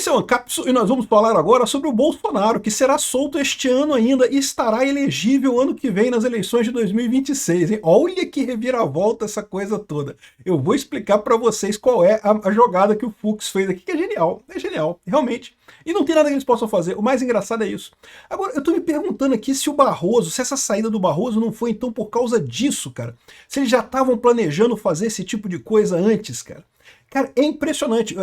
Esse é o Ancapsu e nós vamos falar agora sobre o Bolsonaro, que será solto este ano ainda e estará elegível ano que vem nas eleições de 2026. Hein? Olha que reviravolta essa coisa toda. Eu vou explicar para vocês qual é a jogada que o Fux fez aqui, que é genial, realmente. E não tem nada que eles possam fazer, o mais engraçado é isso. Agora, eu tô me perguntando aqui se o Barroso, se essa saída do Barroso não foi então por causa disso, cara. Se eles já estavam planejando fazer esse tipo de coisa antes, cara. Cara, é impressionante.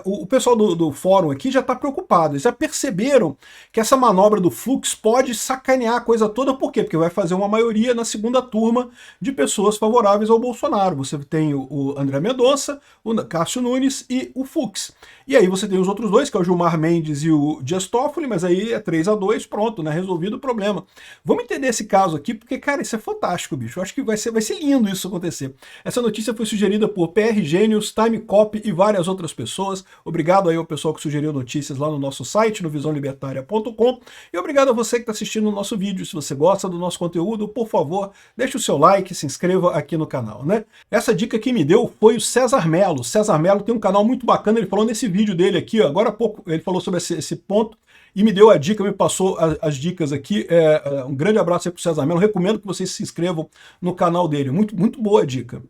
O pessoal do fórum aqui já está preocupado. Eles já perceberam que essa manobra do Fux pode sacanear a coisa toda. Por quê? Porque vai fazer uma maioria na segunda turma de pessoas favoráveis ao Bolsonaro. Você tem o André Mendonça, o Cássio Nunes e o Fux. E aí você tem os outros dois, que é o Gilmar Mendes e o Dias Toffoli, mas aí é 3-2, pronto, né? Resolvido o problema. Vamos entender esse caso aqui, porque, cara, isso é fantástico, bicho. Eu acho que vai ser lindo isso acontecer. Essa notícia foi sugerida por PR Gênios, Time Copy e várias outras pessoas. Obrigado aí ao pessoal que sugeriu notícias lá no nosso site, no visãolibertaria.com. E obrigado a você que está assistindo o nosso vídeo. Se você gosta do nosso conteúdo, por favor, deixe o seu like, se inscreva aqui no canal, né? Essa dica que me deu foi o César Melo. César Melo tem um canal muito bacana, ele falou nesse vídeo dele aqui, ó, agora há pouco, ele falou sobre esse ponto e me deu a dica, me passou as dicas aqui. Um grande abraço aí pro César Melo, recomendo que vocês se inscrevam no canal dele, muito boa a dica.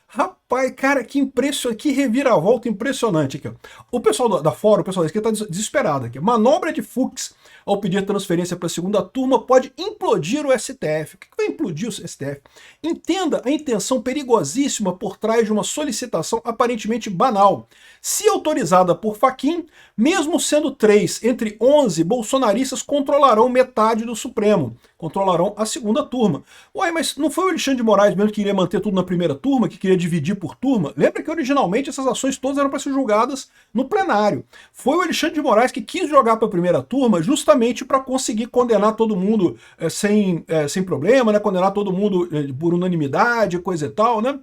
Rapaz, cara, que impressionante, que reviravolta impressionante aqui, ó. O pessoal da fórum, o pessoal daqui tá desesperado aqui. Manobra de Fux ao pedir transferência para a segunda turma pode implodir o STF. O que vai implodir o STF? Entenda a intenção perigosíssima por trás de uma solicitação aparentemente banal. Se autorizada por Fachin, mesmo sendo 3 entre 11, bolsonaristas controlarão metade do Supremo. Controlarão a segunda turma. Uai, mas não foi o Alexandre de Moraes mesmo que queria manter tudo na primeira turma, que queria dividir por turma? Lembra que originalmente essas ações todas eram para ser julgadas no plenário. Foi o Alexandre de Moraes que quis jogar para a primeira turma justamente para conseguir condenar todo mundo sem problema, né? Condenar todo mundo por unanimidade, coisa e tal, né?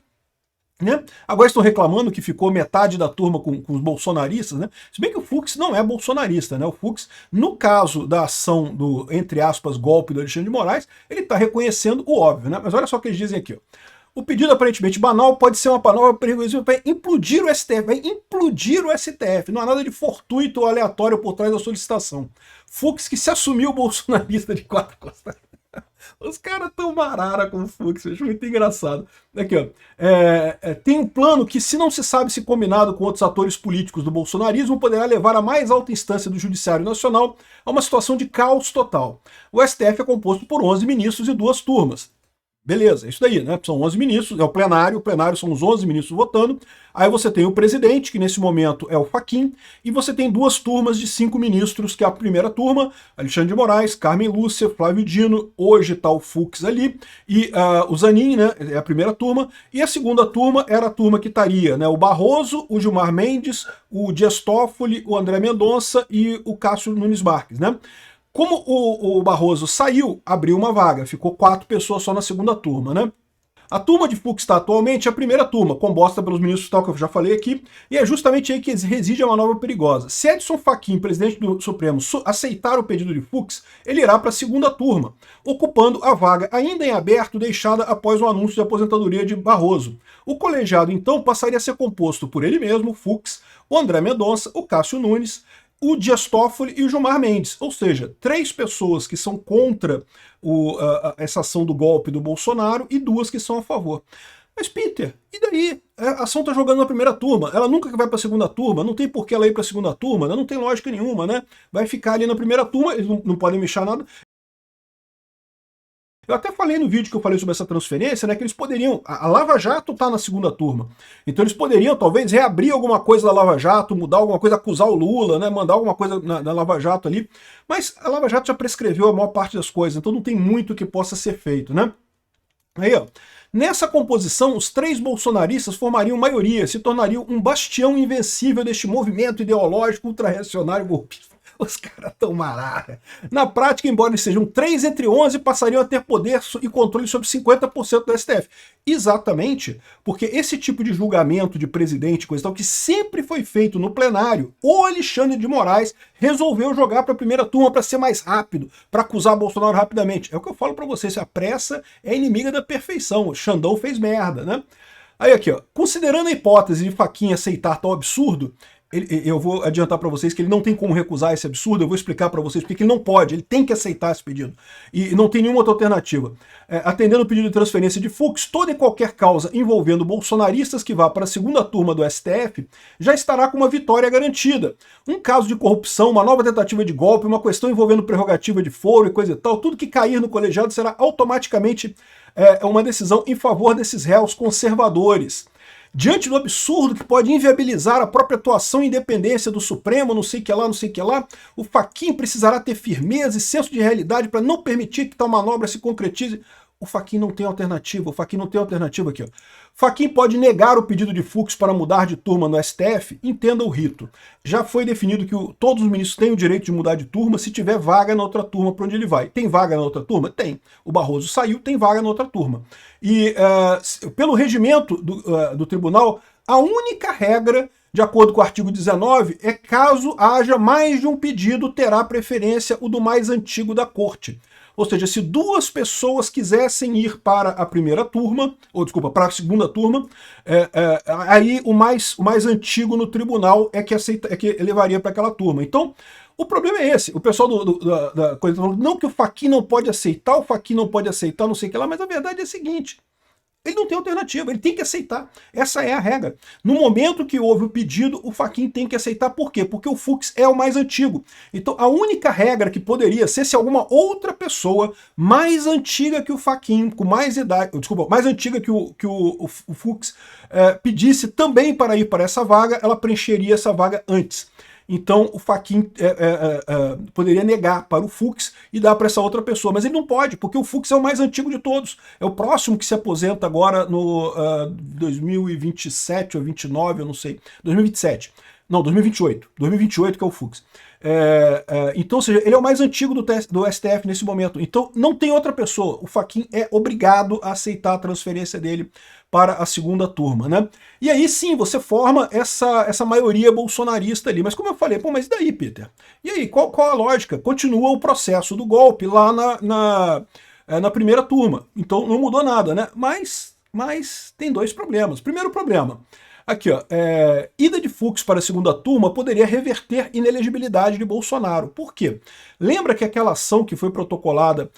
Agora estão reclamando que ficou metade da turma com os bolsonaristas, né? Se bem que o Fux não é bolsonarista, né? O Fux, no caso da ação do, entre aspas, golpe do Alexandre de Moraes, ele está reconhecendo o óbvio, né? Mas olha só o que eles dizem aqui, ó. O pedido aparentemente banal pode ser uma palavra perigosa, vai implodir o STF, vai implodir o STF. Não há nada de fortuito ou aleatório por trás da solicitação. Fux que se assumiu bolsonarista de quatro costas. Os caras tão marara com o Fux, acho muito engraçado. Aqui, ó. Tem um plano que, se não se sabe se combinado com outros atores políticos do bolsonarismo, poderá levar a mais alta instância do Judiciário Nacional a uma situação de caos total. O STF é composto por 11 ministros e 2 turmas. Beleza, é isso daí, né? São 11 ministros, é o plenário são os 11 ministros votando. Aí você tem o presidente, que nesse momento é o Fachin, e você tem 2 turmas de 5 ministros, que é a primeira turma, Alexandre de Moraes, Carmen Lúcia, Flávio Dino, hoje tá o Fux ali, e o Zanin, né? É a primeira turma, e a segunda turma era a turma que estaria, né? O Barroso, o Gilmar Mendes, o Dias Toffoli, o André Mendonça e o Cássio Nunes Marques, né? Como o Barroso saiu, abriu uma vaga, ficou 4 pessoas só na segunda turma, né? A turma de Fux está atualmente a primeira turma, composta pelos ministros tal que eu já falei aqui, e é justamente aí que reside a manobra perigosa. Se Edson Fachin, presidente do Supremo, aceitar o pedido de Fux, ele irá para a segunda turma, ocupando a vaga ainda em aberto deixada após o anúncio de aposentadoria de Barroso. O colegiado, então, passaria a ser composto por ele mesmo, Fux, o André Mendonça, o Cássio Nunes, o Dias Toffoli e o Gilmar Mendes, ou seja, 3 pessoas que são contra essa ação do golpe do Bolsonaro e 2 que são a favor. Mas, Peter, e daí? A ação está jogando na primeira turma, ela nunca vai para a segunda turma, não tem por que ela ir para a segunda turma, né? Não tem lógica nenhuma, né? Vai ficar ali na primeira turma, eles não podem mexer nada. Eu até falei no vídeo que eu falei sobre essa transferência, né, que eles poderiam, a Lava Jato tá na segunda turma, então eles poderiam talvez reabrir alguma coisa da Lava Jato, mudar alguma coisa, acusar o Lula, né, mandar alguma coisa na Lava Jato ali, mas a Lava Jato já prescreveu a maior parte das coisas, então não tem muito que possa ser feito, né. Aí, ó, nessa composição, os 3 bolsonaristas formariam maioria, se tornariam um bastião invencível deste movimento ideológico ultra-reacionário golpista. Os caras tão marara. Na prática, embora eles sejam 3 entre 11, passariam a ter poder e controle sobre 50% do STF. Exatamente, porque esse tipo de julgamento de presidente, coisa e tal, que sempre foi feito no plenário, o Alexandre de Moraes resolveu jogar para a primeira turma para ser mais rápido, para acusar Bolsonaro rapidamente. É o que eu falo para vocês, a pressa é inimiga da perfeição. O Xandão fez merda, né? Aí aqui, ó, considerando a hipótese de Fachin aceitar tal absurdo, Eu vou adiantar para vocês que ele não tem como recusar esse absurdo, eu vou explicar para vocês porque ele não pode, ele tem que aceitar esse pedido. E não tem nenhuma outra alternativa. Atendendo o pedido de transferência de Fux, toda e qualquer causa envolvendo bolsonaristas que vá para a segunda turma do STF já estará com uma vitória garantida. Um caso de corrupção, uma nova tentativa de golpe, uma questão envolvendo prerrogativa de foro e coisa e tal, tudo que cair no colegiado será automaticamente uma decisão em favor desses réus conservadores. Diante do absurdo que pode inviabilizar a própria atuação e independência do Supremo, não sei que lá, não sei que lá, o Fachin precisará ter firmeza e senso de realidade para não permitir que tal manobra se concretize. O Fachin não tem alternativa, o Fachin não tem alternativa aqui. Ó. Fachin pode negar o pedido de Fux para mudar de turma no STF, entenda o rito. Já foi definido que todos os ministros têm o direito de mudar de turma se tiver vaga na outra turma para onde ele vai. Tem vaga na outra turma? Tem. O Barroso saiu, tem vaga na outra turma. E pelo regimento do tribunal, a única regra, de acordo com o artigo 19, é caso haja mais de um pedido, terá preferência o do mais antigo da corte. Ou seja, se duas pessoas quisessem ir para a primeira turma, ou desculpa, para a segunda turma, aí o mais antigo no tribunal é que levaria para aquela turma. Então, o problema é esse. O pessoal da coisa tá falando, não que o Fachin não pode aceitar, o Fachin não pode aceitar, não sei o que lá, mas a verdade é a seguinte. Ele não tem alternativa, ele tem que aceitar. Essa é a regra. No momento que houve o pedido, o Fachin tem que aceitar. Por quê? Porque o Fux é o mais antigo. Então, a única regra que poderia ser se alguma outra pessoa mais antiga que o Fachin, com mais idade, desculpa, mais antiga que o Fux, pedisse também para ir para essa vaga, ela preencheria essa vaga antes. Então o Fachin poderia negar para o Fux e dar para essa outra pessoa, mas ele não pode, porque o Fux é o mais antigo de todos, é o próximo que se aposenta agora no 2027 ou 29, eu não sei, 2027, não, 2028 que é o Fux. Então, ou seja, ele é o mais antigo do STF nesse momento, então não tem outra pessoa, o Fachin é obrigado a aceitar a transferência dele para a segunda turma, né? E aí sim, você forma essa maioria bolsonarista ali. Mas como eu falei, pô, mas e daí, Peter? E aí, qual a lógica? Continua o processo do golpe lá na primeira turma. Então não mudou nada, né? Mas tem dois problemas. Primeiro problema, aqui ó, ida de Fux para a segunda turma poderia reverter inelegibilidade de Bolsonaro. Por quê? Lembra que aquela ação que foi protocolada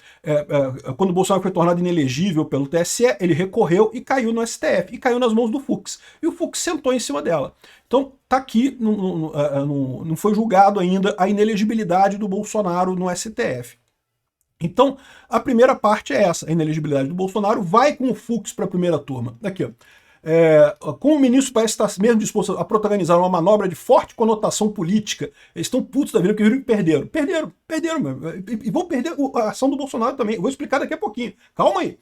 quando o Bolsonaro foi tornado inelegível pelo TSE, ele recorreu e caiu no STF, e caiu nas mãos do Fux. E o Fux sentou em cima dela. Então tá aqui, não foi julgado ainda a inelegibilidade do Bolsonaro no STF. Então, a primeira parte é essa, a inelegibilidade do Bolsonaro vai com o Fux para a primeira turma. Aqui, ó. Como o ministro parece estar mesmo disposto a protagonizar uma manobra de forte conotação política, eles estão putos da vida porque perderam. Perderam mesmo. E vão perder a ação do Bolsonaro também. Eu vou explicar daqui a pouquinho. Calma aí.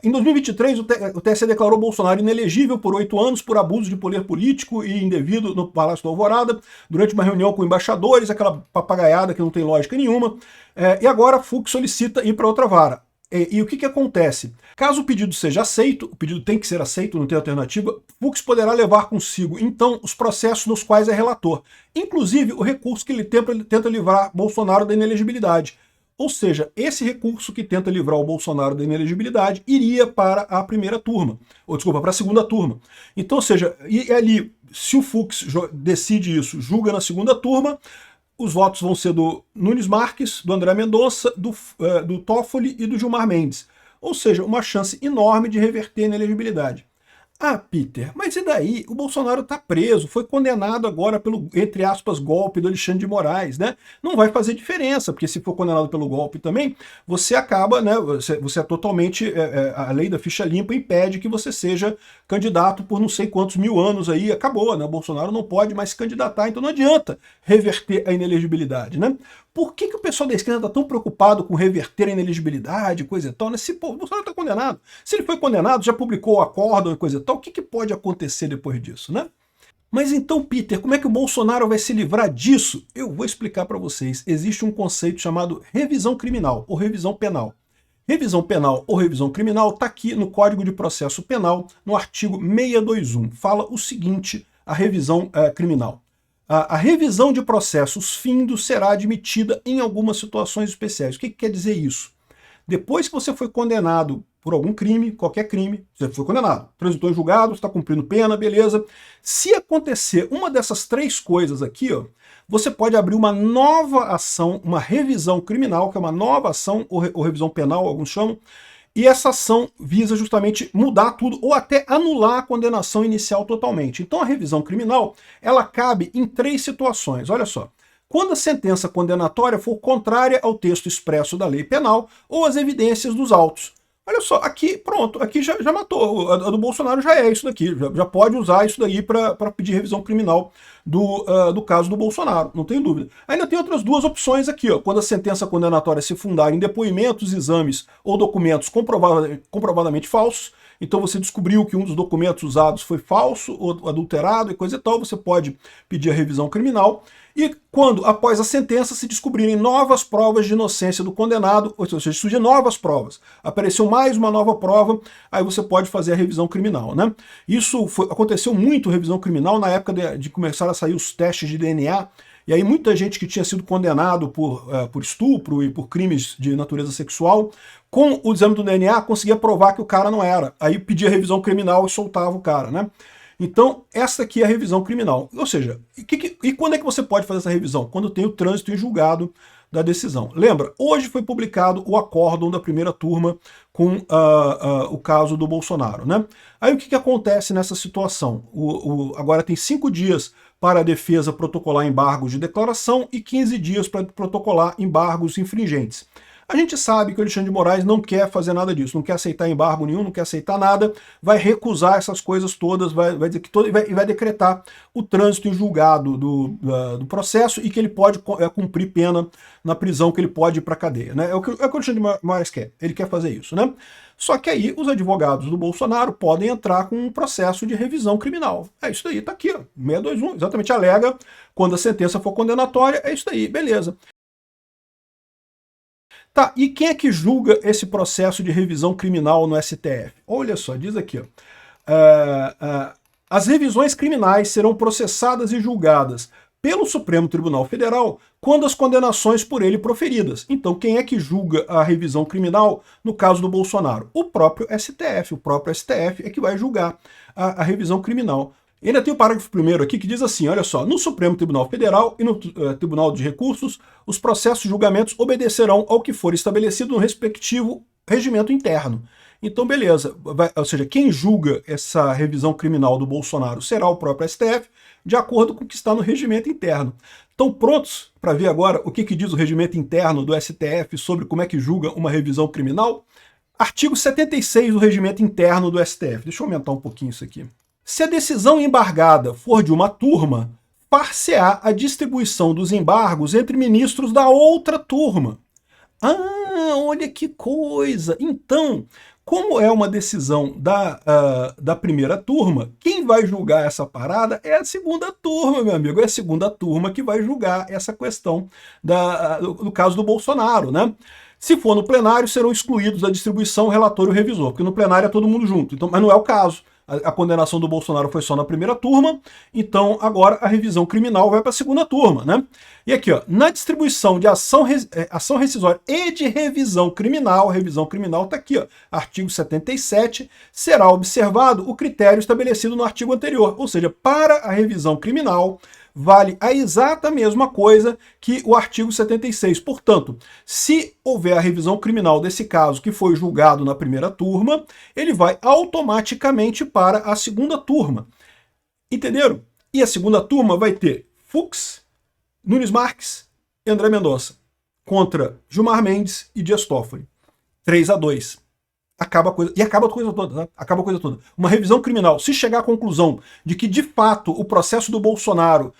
Em 2023, o TSE declarou Bolsonaro inelegível por 8 anos por abuso de poder político e indevido no Palácio do Alvorada, durante uma reunião com embaixadores, aquela papagaiada que não tem lógica nenhuma. E agora Fux solicita ir para outra vara. E o que acontece? Caso o pedido seja aceito, o pedido tem que ser aceito, não tem alternativa, Fux poderá levar consigo, então, os processos nos quais é relator, inclusive o recurso que ele tenta livrar Bolsonaro da inelegibilidade. Ou seja, esse recurso que tenta livrar o Bolsonaro da inelegibilidade iria para a primeira turma, ou desculpa, para a segunda turma. Então, ou seja, e ali, se o Fux decide isso, julga na segunda turma, os votos vão ser do Nunes Marques, do André Mendonça, do Toffoli e do Gilmar Mendes. Ou seja, uma chance enorme de reverter a inelegibilidade. Ah, Peter, mas e daí? O Bolsonaro está preso, foi condenado agora pelo, entre aspas, golpe do Alexandre de Moraes, né? Não vai fazer diferença, porque se for condenado pelo golpe também, você acaba, né? Você é totalmente. A lei da ficha limpa impede que você seja candidato por não sei quantos mil anos aí, acabou, né? O Bolsonaro não pode mais se candidatar, então não adianta reverter a inelegibilidade, né? Por que o pessoal da esquerda está tão preocupado com reverter a inelegibilidade, coisa e tal, né? Se o Bolsonaro está condenado, se ele foi condenado, já publicou o acórdão e coisa e tal, o que pode acontecer depois disso, né? Mas então, Peter, como é que o Bolsonaro vai se livrar disso? Eu vou explicar para vocês. Existe um conceito chamado revisão criminal ou revisão penal. Revisão penal ou revisão criminal está aqui no Código de Processo Penal, no artigo 621. Fala o seguinte, a revisão criminal. A revisão de processos findos será admitida em algumas situações especiais. O que quer dizer isso? Depois que você foi condenado por algum crime, qualquer crime, você foi condenado, transitou em julgado, está cumprindo pena, beleza. Se acontecer uma dessas três coisas aqui, ó, você pode abrir uma nova ação, uma revisão criminal, que é uma nova ação, ou revisão penal, alguns chamam, e essa ação visa justamente mudar tudo ou até anular a condenação inicial totalmente. Então a revisão criminal, ela cabe em três situações, olha só. Quando a sentença condenatória for contrária ao texto expresso da lei penal ou às evidências dos autos. Olha só, aqui, pronto, aqui já matou. A do Bolsonaro já é isso daqui, já pode usar isso daí para pedir revisão criminal do caso do Bolsonaro, não tenho dúvida. Ainda tem outras duas opções aqui, ó, quando a sentença condenatória se fundar em depoimentos, exames ou documentos comprovadamente falsos. Então você descobriu que um dos documentos usados foi falso ou adulterado e coisa e tal, você pode pedir a revisão criminal. E quando, após a sentença, se descobrirem novas provas de inocência do condenado, ou seja, surgem novas provas, apareceu mais uma nova prova, aí você pode fazer a revisão criminal, né? Isso aconteceu muito, revisão criminal, na época de começar a sair os testes de DNA, e aí muita gente que tinha sido condenado por estupro e por crimes de natureza sexual, com o exame do DNA conseguia provar que o cara não era. Aí pedia revisão criminal e soltava o cara, né? Então, essa aqui é a revisão criminal. Ou seja, e quando é que você pode fazer essa revisão? Quando tem o trânsito em julgado da decisão. Lembra, hoje foi publicado o acórdão da primeira turma com o caso do Bolsonaro, né? Aí o que acontece nessa situação? Agora tem 5 dias para a defesa protocolar embargos de declaração e 15 dias para protocolar embargos infringentes. A gente sabe que o Alexandre de Moraes não quer fazer nada disso, não quer aceitar embargo nenhum, não quer aceitar nada, vai recusar essas coisas todas, vai dizer que vai decretar o trânsito em julgado do processo e que ele pode cumprir pena na prisão, que ele pode ir para a cadeia, né? É o que o Alexandre de Moraes quer, ele quer fazer isso, né? Só que aí os advogados do Bolsonaro podem entrar com um processo de revisão criminal. É isso daí, tá aqui, ó, 621, exatamente alega quando a sentença for condenatória, é isso daí, beleza. Tá, e quem é que julga esse processo de revisão criminal no STF? Olha só, diz aqui, ó. As revisões criminais serão processadas e julgadas pelo Supremo Tribunal Federal quando as condenações por ele proferidas. Então, quem é que julga a revisão criminal no caso do Bolsonaro? O próprio STF. O próprio STF é que vai julgar a revisão criminal. E ainda tem o parágrafo 1º aqui que diz assim, olha só, no Supremo Tribunal Federal e no Tribunal de Recursos, os processos e julgamentos obedecerão ao que for estabelecido no respectivo regimento interno. Então, beleza, ou seja, quem julga essa revisão criminal do Bolsonaro será o próprio STF, de acordo com o que está no regimento interno. Estão prontos para ver agora o que diz o regimento interno do STF sobre como é que julga uma revisão criminal? Artigo 76 do regimento interno do STF. Deixa eu aumentar um pouquinho isso aqui. Se a decisão embargada for de uma turma, far-se-á a distribuição dos embargos entre ministros da outra turma. Ah, olha que coisa! Então, como é uma decisão da primeira turma, quem vai julgar essa parada é a segunda turma, meu amigo. É a segunda turma que vai julgar essa questão do caso do Bolsonaro, né? Se for no plenário, serão excluídos da distribuição relator e revisor, porque no plenário é todo mundo junto, então, mas não é o caso. A condenação do Bolsonaro foi só na primeira turma, então agora a revisão criminal vai para a segunda turma, né? E aqui, ó, na distribuição de ação rescisória e de revisão criminal tá aqui, ó, artigo 77, será observado o critério estabelecido no artigo anterior, ou seja, para a revisão criminal, vale a exata mesma coisa que o artigo 76. Portanto, se houver a revisão criminal desse caso que foi julgado na primeira turma, ele vai automaticamente para a segunda turma. Entenderam? E a segunda turma vai ter Fux, Nunes Marques e André Mendonça contra Gilmar Mendes e Dias Toffoli. 3-2. Acaba a coisa, e acaba a coisa toda, né? Acaba a coisa toda. Uma revisão criminal, se chegar à conclusão de que, de fato, o processo do Bolsonaro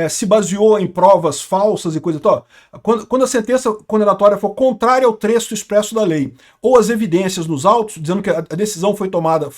se baseou em provas falsas e coisa e tal, quando a sentença condenatória for contrária ao texto expresso da lei, ou as evidências nos autos, dizendo que a decisão foi tomada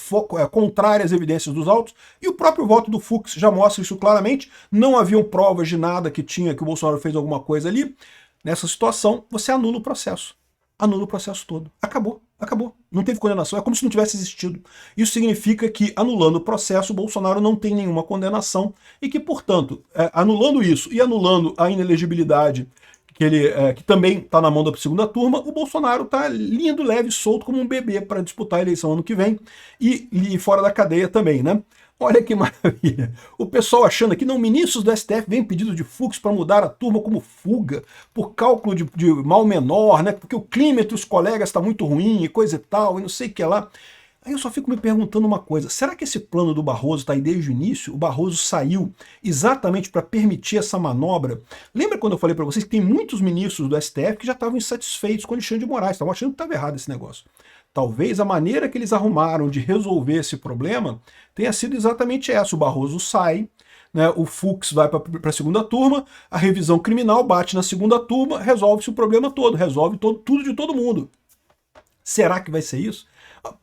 contrária às evidências dos autos, e o próprio voto do Fux já mostra isso claramente, não haviam provas de nada que o Bolsonaro fez alguma coisa ali, nessa situação, você anula o processo. Anula o processo todo. Acabou. Acabou. Não teve condenação. É como se não tivesse existido. Isso significa que, anulando o processo, o Bolsonaro não tem nenhuma condenação e que, portanto, anulando isso e anulando a inelegibilidade que também está na mão da segunda turma, o Bolsonaro está lindo, leve, solto como um bebê para disputar a eleição ano que vem e fora da cadeia também, né? Olha que maravilha. O pessoal achando aqui, não, ministros do STF vêm pedido de Fux para mudar a turma como fuga, por cálculo de mal menor, né? Porque o clima entre os colegas está muito ruim e coisa e tal, e não sei o que lá. Aí eu só fico me perguntando uma coisa, será que esse plano do Barroso está aí desde o início? O Barroso saiu exatamente para permitir essa manobra? Lembra quando eu falei para vocês que tem muitos ministros do STF que já estavam insatisfeitos com o Alexandre de Moraes, estavam achando que estava errado esse negócio. Talvez a maneira que eles arrumaram de resolver esse problema tenha sido exatamente essa. O Barroso sai, né, o Fux vai para a segunda turma, a revisão criminal bate na segunda turma, resolve-se o problema todo, resolve tudo de todo mundo. Será que vai ser isso?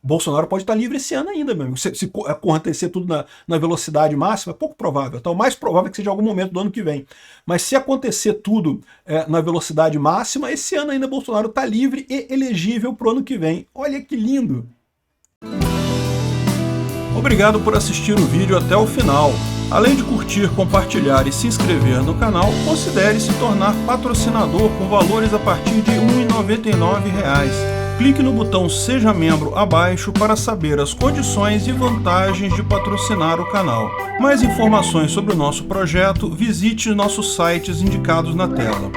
Bolsonaro pode estar livre esse ano ainda, meu amigo. Se acontecer tudo na velocidade máxima, é pouco provável. Então, o mais provável é que seja em algum momento do ano que vem. Mas se acontecer tudo na velocidade máxima, esse ano ainda Bolsonaro está livre e elegível para o ano que vem. Olha que lindo! Obrigado por assistir o vídeo até o final. Além de curtir, compartilhar e se inscrever no canal, considere se tornar patrocinador com valores a partir de R$ 1,99. Clique no botão Seja Membro abaixo para saber as condições e vantagens de patrocinar o canal. Mais informações sobre o nosso projeto, visite nossos sites indicados na tela.